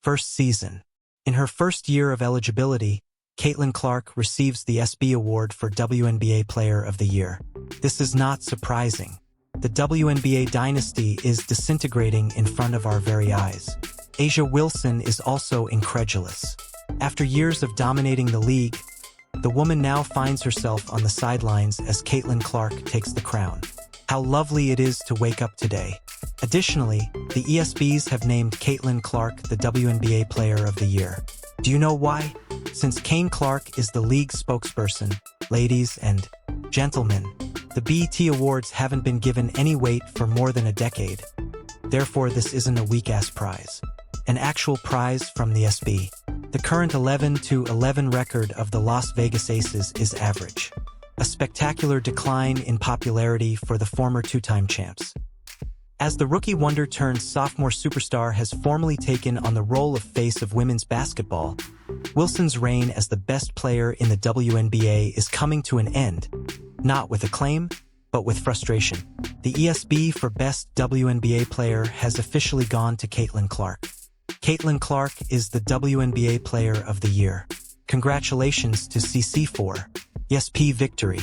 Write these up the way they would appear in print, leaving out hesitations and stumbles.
First season. In her first year of eligibility, Caitlin Clark receives the SB Award for WNBA Player of the Year. This is not surprising. The WNBA dynasty is disintegrating in front of our very eyes. A'ja Wilson is also incredulous. After years of dominating the league, the woman now finds herself on the sidelines as Caitlin Clark takes the crown. How lovely it is to wake up today. Additionally, the ESPYs have named Caitlin Clark the WNBA Player of the Year. Do you know why? Since Kane Clark is the league spokesperson, ladies and gentlemen, the BET Awards haven't been given any weight for more than a decade. Therefore, this isn't a weak-ass prize. An actual prize from the SB. The current 11-11 record of the Las Vegas Aces is average. A spectacular decline in popularity for the former two-time champs. As the rookie wonder turned sophomore superstar has formally taken on the role of face of women's basketball, Wilson's reign as the best player in the WNBA is coming to an end, not with acclaim, but with frustration. The ESB for Best WNBA Player has officially gone to Caitlin Clark. Caitlin Clark is the WNBA Player of the Year. Congratulations to CC4. ESP victory.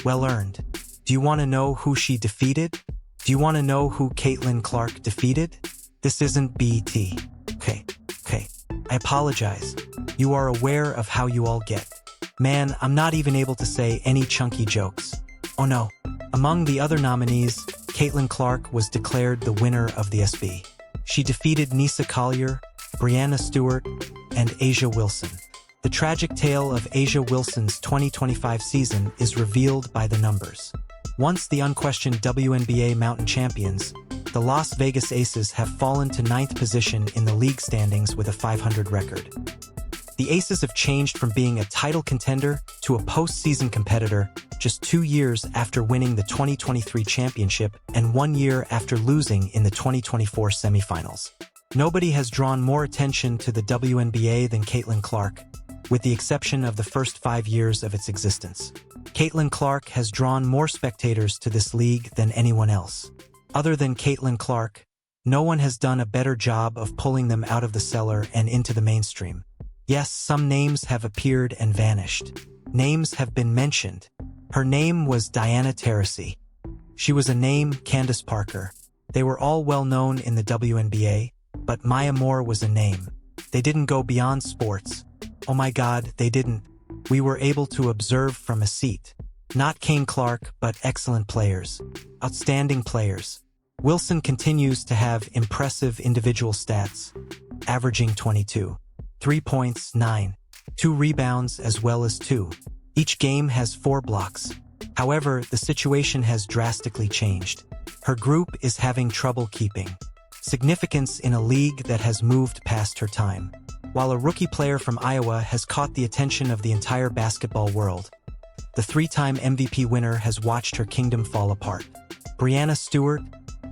Well earned. Do you want to know who she defeated? Do you want to know who Caitlin Clark defeated? This isn't BET. Okay. I apologize. You are aware of how you all get. Man, I'm not even able to say any chunky jokes. Oh no. Among the other nominees, Caitlin Clark was declared the winner of the SB. She defeated Nisa Collier, Breanna Stewart, and A'ja Wilson. The tragic tale of A'ja Wilson's 2025 season is revealed by the numbers. Once the unquestioned WNBA Mountain Champions, the Las Vegas Aces have fallen to 9th position in the league standings with a .500 record. The Aces have changed from being a title contender to a postseason competitor just 2 years after winning the 2023 championship and 1 year after losing in the 2024 semifinals. Nobody has drawn more attention to the WNBA than Caitlin Clark, with the exception of the first 5 years of its existence. Caitlin Clark has drawn more spectators to this league than anyone else. Other than Caitlin Clark, no one has done a better job of pulling them out of the cellar and into the mainstream. Yes, some names have appeared and vanished. Names have been mentioned. Her name was Diana Taurasi. She was a name, Candace Parker. They were all well known in the WNBA, but Maya Moore was a name. They didn't go beyond sports. Oh my God, they didn't. We were able to observe from a seat. Not Kane Clark, but excellent players. Outstanding players. Wilson continues to have impressive individual stats, averaging 22. 3 points, 9. 2 rebounds as well as 2. Each game has 4 blocks. However, the situation has drastically changed. Her group is having trouble keeping significance in a league that has moved past her time. While a rookie player from Iowa has caught the attention of the entire basketball world, the 3-time MVP winner has watched her kingdom fall apart. Breanna Stewart,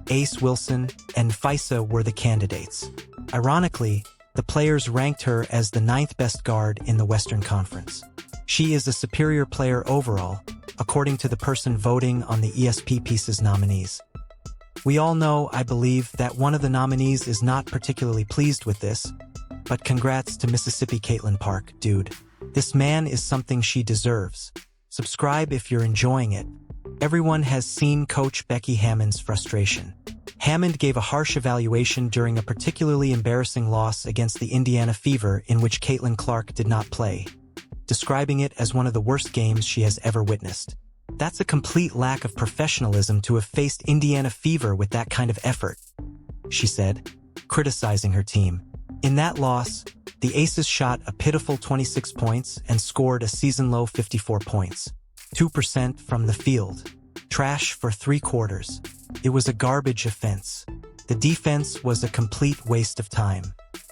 Ace Wilson, and Fisa were the candidates. Ironically, the players ranked her as the 9th best guard in the Western Conference. She is a superior player overall, according to the person voting on the ESP Pieces nominees. We all know, I believe, that one of the nominees is not particularly pleased with this, but congrats to Mississippi Caitlin Park, dude. This man is something she deserves. Subscribe if you're enjoying it. Everyone has seen Coach Becky Hammond's frustration. Hammond gave a harsh evaluation during a particularly embarrassing loss against the Indiana Fever in which Caitlin Clark did not play, describing it as one of the worst games she has ever witnessed. That's a complete lack of professionalism to have faced Indiana Fever with that kind of effort, she said, criticizing her team. In that loss, the Aces shot a pitiful 26 points and scored a season-low 54 points, 2% from the field. Trash for 3 quarters. It was a garbage offense. The defense was a complete waste of time.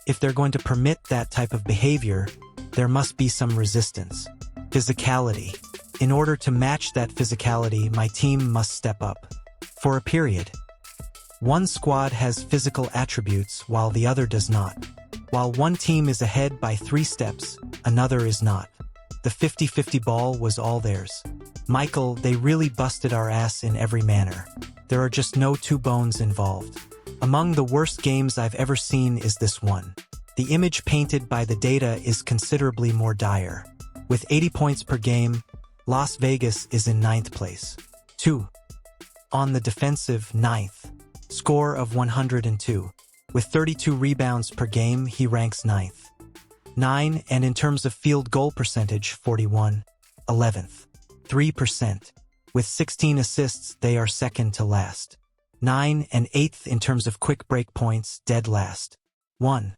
If they're going to permit that type of behavior, there must be some resistance. Physicality. In order to match that physicality, my team must step up. For a period. One squad has physical attributes while the other does not. While one team is ahead by 3 steps, another is not. The 50-50 ball was all theirs. Michael, they really busted our ass in every manner. There are just no 2 bones involved. Among the worst games I've ever seen is this one. the image painted by the data is considerably more dire. With 80 points per game, Las Vegas is in 9th place. 2. On the defensive, 9th. Score of 102. With 32 rebounds per game, he ranks 9th. 9, and in terms of field goal percentage, 41. 11th. 3%. With 16 assists, they are second to last. 9 and 8th in terms of quick break points, dead last. 1.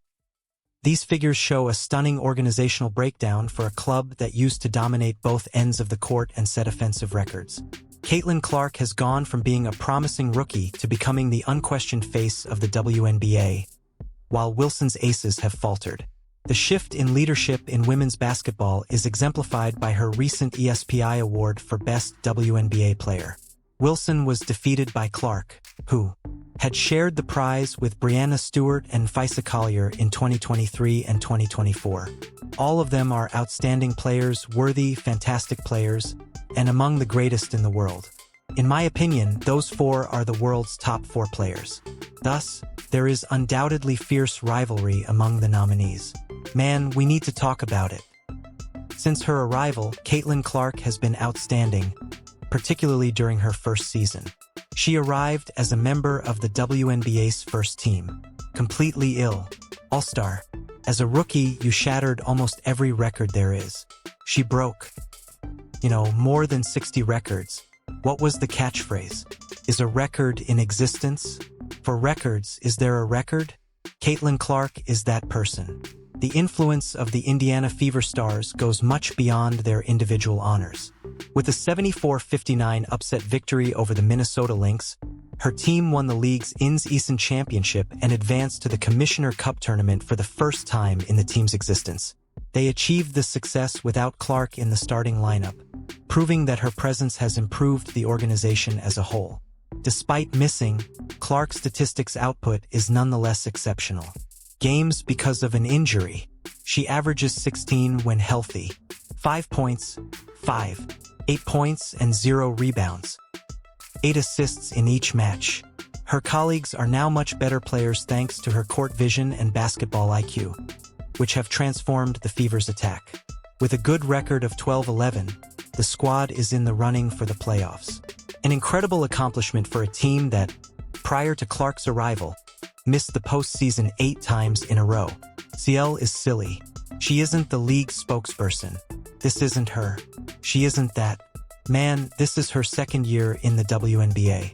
These figures show a stunning organizational breakdown for a club that used to dominate both ends of the court and set offensive records. Caitlin Clark has gone from being a promising rookie to becoming the unquestioned face of the WNBA, while Wilson's aces have faltered. The shift in leadership in women's basketball is exemplified by her recent ESPY award for Best WNBA Player. Wilson was defeated by Clark, who had shared the prize with Breanna Stewart and Fisa Collier in 2023 and 2024. All of them are outstanding players, worthy, fantastic players, and among the greatest in the world. In my opinion, those 4 are the world's top 4 players. Thus, there is undoubtedly fierce rivalry among the nominees. Man, we need to talk about it. Since her arrival, Caitlin Clark has been outstanding, particularly during her first season. She arrived as a member of the WNBA's first team, completely ill, all-star. As a rookie, you shattered almost every record there is. She broke, more than 60 records. What was the catchphrase? Is a record in existence? For records, is there a record? Caitlin Clark is that person. The influence of the Indiana Fever Stars goes much beyond their individual honors. With a 74-59 upset victory over the Minnesota Lynx, her team won the league's Eastern Championship and advanced to the Commissioner Cup tournament for the first time in the team's existence. They achieved this success without Clark in the starting lineup, proving that her presence has improved the organization as a whole. Despite missing, Clark's statistics output is nonetheless exceptional. Games because of an injury. She averages 16 when healthy. 5 points, 8 points, and 0 rebounds. 8 assists in each match. Her colleagues are now much better players thanks to her court vision and basketball IQ, which have transformed the Fever's attack. With a good record of 12-11, the squad is in the running for the playoffs. An incredible accomplishment for a team that, prior to Clark's arrival, missed the postseason 8 times in a row. CL is silly. She isn't the league's spokesperson. This isn't her. She isn't that. Man, this is her second year in the WNBA.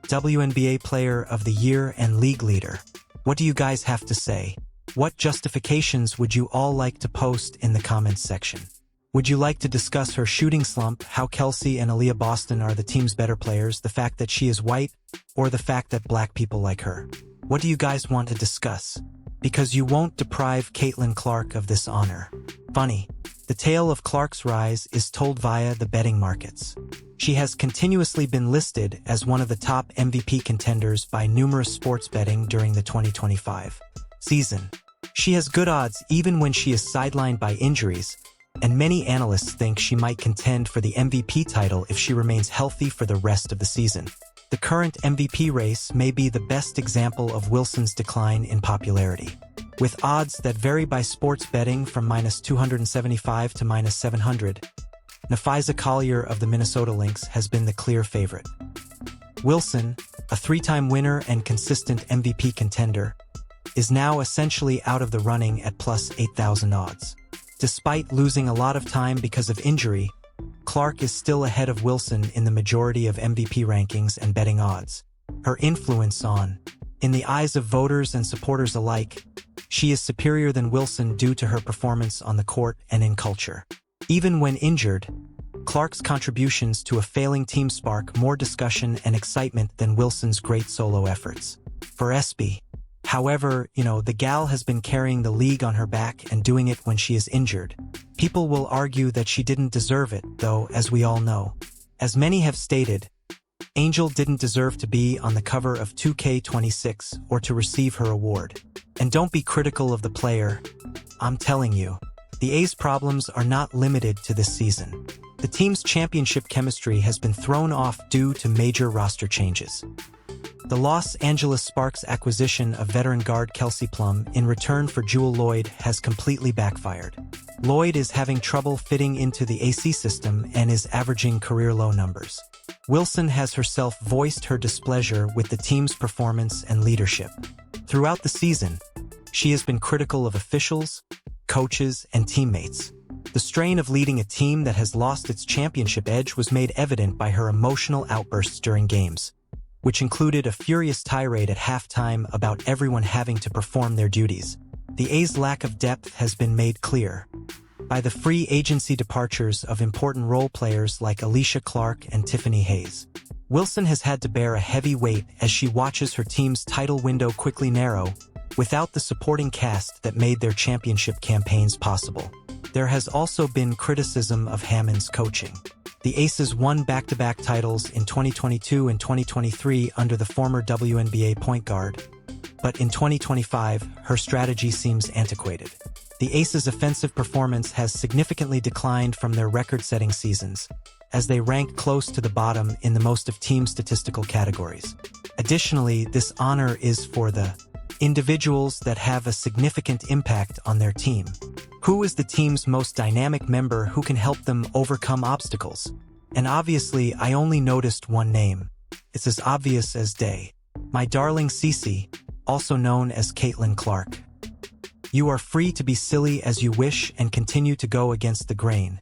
WNBA Player of the Year and League Leader. What do you guys have to say? What justifications would you all like to post in the comments section? Would you like to discuss her shooting slump, how Kelsey and Aaliyah Boston are the team's better players, the fact that she is white, or the fact that black people like her? What do you guys want to discuss? Because you won't deprive Caitlin Clark of this honor. Funny, the tale of Clark's rise is told via the betting markets. She has continuously been listed as one of the top MVP contenders by numerous sports betting during the 2025 season. She has good odds even when she is sidelined by injuries, and many analysts think she might contend for the MVP title if she remains healthy for the rest of the season. The current MVP race may be the best example of Wilson's decline in popularity. With odds that vary by sports betting from -275 to -700, Fisa Collier of the Minnesota Lynx has been the clear favorite. Wilson, a 3-time winner and consistent MVP contender, is now essentially out of the running at plus 8,000 odds. Despite losing a lot of time because of injury, Clark is still ahead of Wilson in the majority of MVP rankings and betting odds. Her influence in the eyes of voters and supporters alike, she is superior than Wilson due to her performance on the court and in culture. Even when injured, Clark's contributions to a failing team spark more discussion and excitement than Wilson's great solo efforts. For SB, however, the gal has been carrying the league on her back and doing it when she is injured. People will argue that she didn't deserve it, though, as we all know. As many have stated, Angel didn't deserve to be on the cover of 2K26 or to receive her award. And don't be critical of the player. I'm telling you, the A's problems are not limited to this season. The team's championship chemistry has been thrown off due to major roster changes. The Los Angeles Sparks' acquisition of veteran guard Kelsey Plum in return for Jewell Loyd has completely backfired. Loyd is having trouble fitting into the AC system and is averaging career-low numbers. Wilson has herself voiced her displeasure with the team's performance and leadership. Throughout the season, she has been critical of officials, coaches, and teammates. The strain of leading a team that has lost its championship edge was made evident by her emotional outbursts during games, which included a furious tirade at halftime about everyone having to perform their duties. The A's lack of depth has been made clear by the free agency departures of important role players like Alicia Clark and Tiffany Hayes. Wilson has had to bear a heavy weight as she watches her team's title window quickly narrow without the supporting cast that made their championship campaigns possible. There has also been criticism of Hammond's coaching. The Aces won back-to-back titles in 2022 and 2023 under the former WNBA point guard, but in 2025, her strategy seems antiquated. The Aces' offensive performance has significantly declined from their record-setting seasons, as they rank close to the bottom in the most of team statistical categories. Additionally, this honor is for the individuals that have a significant impact on their team. Who is the team's most dynamic member who can help them overcome obstacles? And obviously, I only noticed one name. It's as obvious as day. My darling Cece, also known as Caitlin Clark. You are free to be silly as you wish and continue to go against the grain,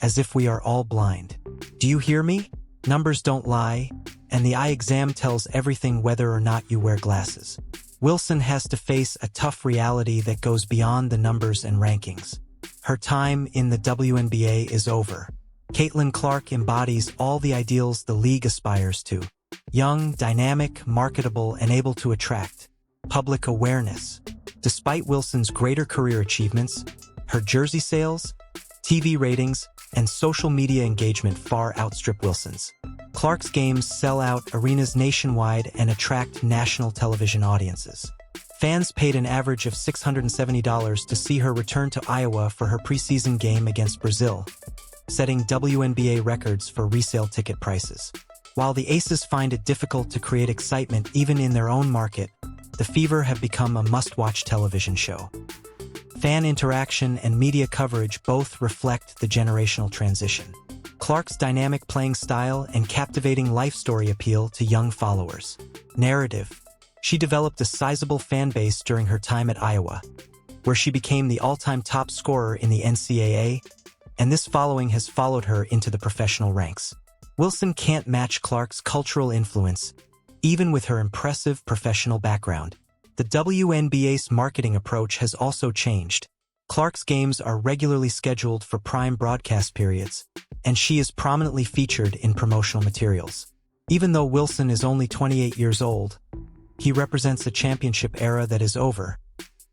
as if we are all blind. Do you hear me? Numbers don't lie, and the eye exam tells everything whether or not you wear glasses. Wilson has to face a tough reality that goes beyond the numbers and rankings. Her time in the WNBA is over. Caitlin Clark embodies all the ideals the league aspires to. Young, dynamic, marketable, and able to attract public awareness. Despite Wilson's greater career achievements, her jersey sales, TV ratings, and social media engagement far outstrip Wilson's. Clark's games sell out arenas nationwide and attract national television audiences. Fans paid an average of $670 to see her return to Iowa for her preseason game against Brazil, setting WNBA records for resale ticket prices. While the Aces find it difficult to create excitement even in their own market, the Fever have become a must-watch television show. Fan interaction and media coverage both reflect the generational transition. Clark's dynamic playing style and captivating life story appeal to young followers. Narrative. She developed a sizable fan base during her time at Iowa, where she became the all-time top scorer in the NCAA, and this following has followed her into the professional ranks. Wilson can't match Clark's cultural influence, even with her impressive professional background. The WNBA's marketing approach has also changed. Clark's games are regularly scheduled for prime broadcast periods, and she is prominently featured in promotional materials. Even though Wilson is only 28 years old, he represents a championship era that is over,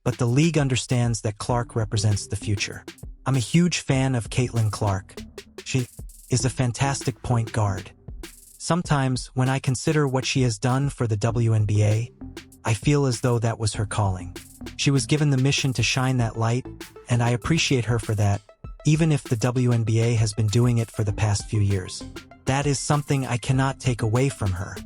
but the league understands that Clark represents the future. I'm a huge fan of Caitlin Clark. She is a fantastic point guard. Sometimes, when I consider what she has done for the WNBA, I feel as though that was her calling. She was given the mission to shine that light, and I appreciate her for that, even if the WNBA has been doing it for the past few years. That is something I cannot take away from her.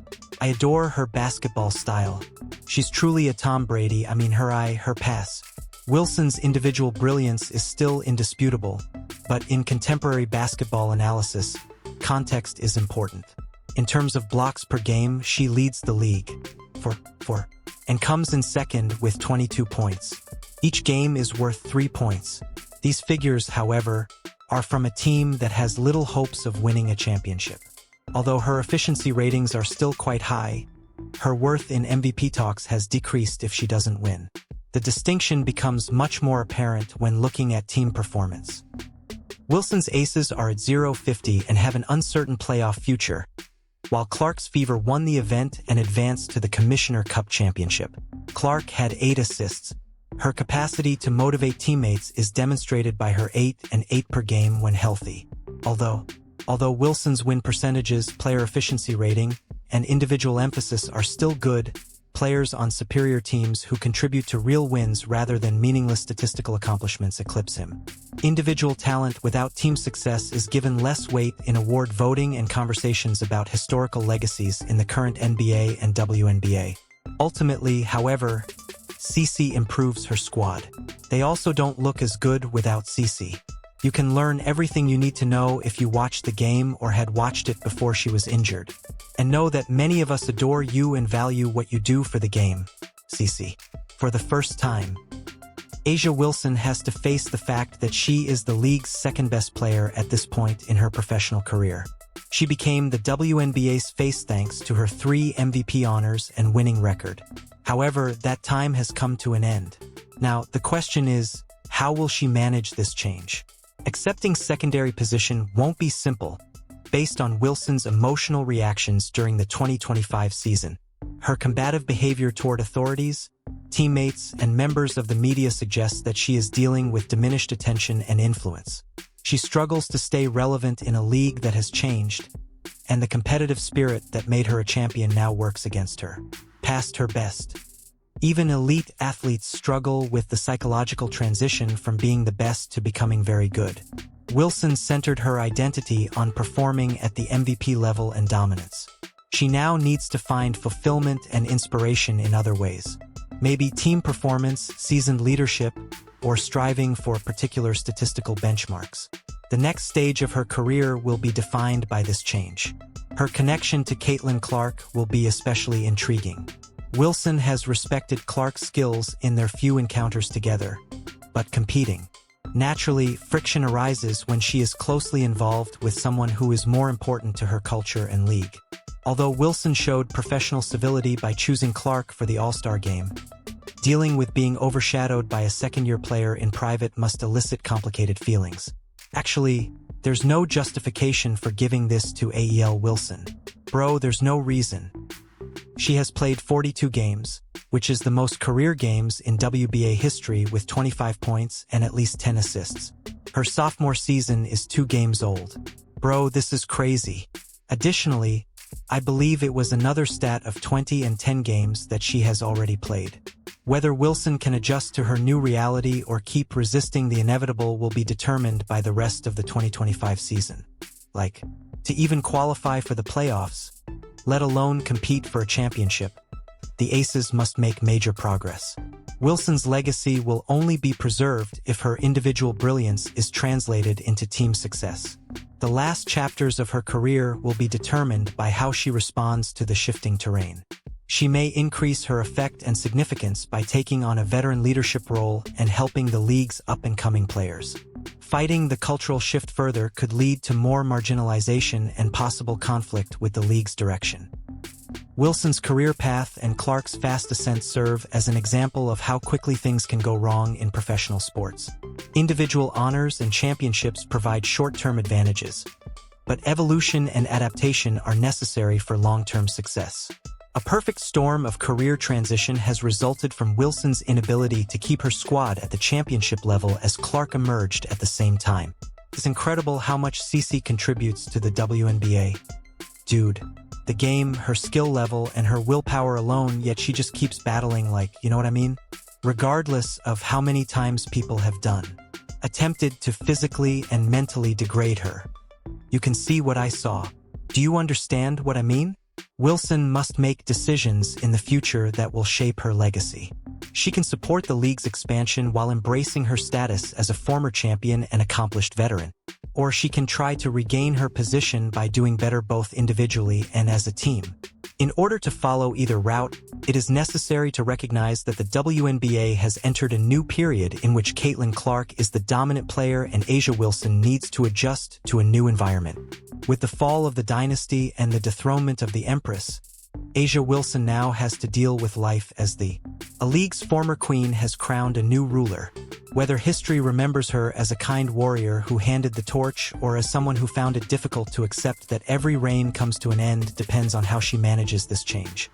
I adore her basketball style. She's truly a Tom Brady. Her eye, her pass. Wilson's individual brilliance is still indisputable, but in contemporary basketball analysis, context is important. In terms of blocks per game, she leads the league and comes in second with 22 points. Each game is worth 3 points. These figures, however, are from a team that has little hopes of winning a championship. Although her efficiency ratings are still quite high, her worth in MVP talks has decreased if she doesn't win. The distinction becomes much more apparent when looking at team performance. Wilson's Aces are at 0-50 and have an uncertain playoff future, while Clark's Fever won the event and advanced to the Commissioner Cup Championship. Clark had 8 assists. Her capacity to motivate teammates is demonstrated by her 8 and 8 per game when healthy. Although Wilson's win percentages, player efficiency rating, and individual emphasis are still good, players on superior teams who contribute to real wins rather than meaningless statistical accomplishments eclipse him. Individual talent without team success is given less weight in award voting and conversations about historical legacies in the current NBA and WNBA. Ultimately, however, Cece improves her squad. They also don't look as good without Cece. You can learn everything you need to know if you watched the game or had watched it before she was injured. And know that many of us adore you and value what you do for the game, Cece. For the first time, A'ja Wilson has to face the fact that she is the league's second-best player at this point in her professional career. She became the WNBA's face thanks to her 3 MVP honors and winning record. However, that time has come to an end. Now, the question is, how will she manage this change? Accepting secondary position won't be simple, based on Wilson's emotional reactions during the 2025 season. Her combative behavior toward authorities, teammates, and members of the media suggests that she is dealing with diminished attention and influence. She struggles to stay relevant in a league that has changed, and the competitive spirit that made her a champion now works against her. Past her best. Even elite athletes struggle with the psychological transition from being the best to becoming very good. Wilson centered her identity on performing at the MVP level and dominance. She now needs to find fulfillment and inspiration in other ways. Maybe team performance, seasoned leadership, or striving for particular statistical benchmarks. The next stage of her career will be defined by this change. Her connection to Caitlin Clark will be especially intriguing. Wilson has respected Clark's skills in their few encounters together, but competing. Naturally, friction arises when she is closely involved with someone who is more important to her culture and league. Although Wilson showed professional civility by choosing Clark for the All-Star game, dealing with being overshadowed by a second-year player in private must elicit complicated feelings. Actually, there's no justification for giving this to A'ja Wilson. Bro, there's no reason. She has played 42 games, which is the most career games in WNBA history with 25 points and at least 10 assists. Her sophomore season is 2 games old. Bro, this is crazy. Additionally, I believe it was another stat of 20 and 10 games that she has already played. Whether Wilson can adjust to her new reality or keep resisting the inevitable will be determined by the rest of the 2025 season. To even qualify for the playoffs, let alone compete for a championship, the Aces must make major progress. Wilson's legacy will only be preserved if her individual brilliance is translated into team success. The last chapters of her career will be determined by how she responds to the shifting terrain. She may increase her effect and significance by taking on a veteran leadership role and helping the league's up-and-coming players. Fighting the cultural shift further could lead to more marginalization and possible conflict with the league's direction. Wilson's career path and Clark's fast ascent serve as an example of how quickly things can go wrong in professional sports. Individual honors and championships provide short-term advantages, but evolution and adaptation are necessary for long-term success. A perfect storm of career transition has resulted from Wilson's inability to keep her squad at the championship level as Clark emerged at the same time. It's incredible how much Cece contributes to the WNBA. Dude, the game, her skill level, and her willpower alone, yet she just keeps battling you know what I mean? Regardless of how many times people have attempted to physically and mentally degrade her. You can see what I saw. Do you understand what I mean? Wilson must make decisions in the future that will shape her legacy. She can support the league's expansion while embracing her status as a former champion and accomplished veteran. Or she can try to regain her position by doing better both individually and as a team. In order to follow either route, it is necessary to recognize that the WNBA has entered a new period in which Caitlin Clark is the dominant player and A'ja Wilson needs to adjust to a new environment. With the fall of the dynasty and the dethronement of the Empress, A'ja Wilson now has to deal with life as a league's former queen has crowned a new ruler. Whether history remembers her as a kind warrior who handed the torch or as someone who found it difficult to accept that every reign comes to an end depends on how she manages this change.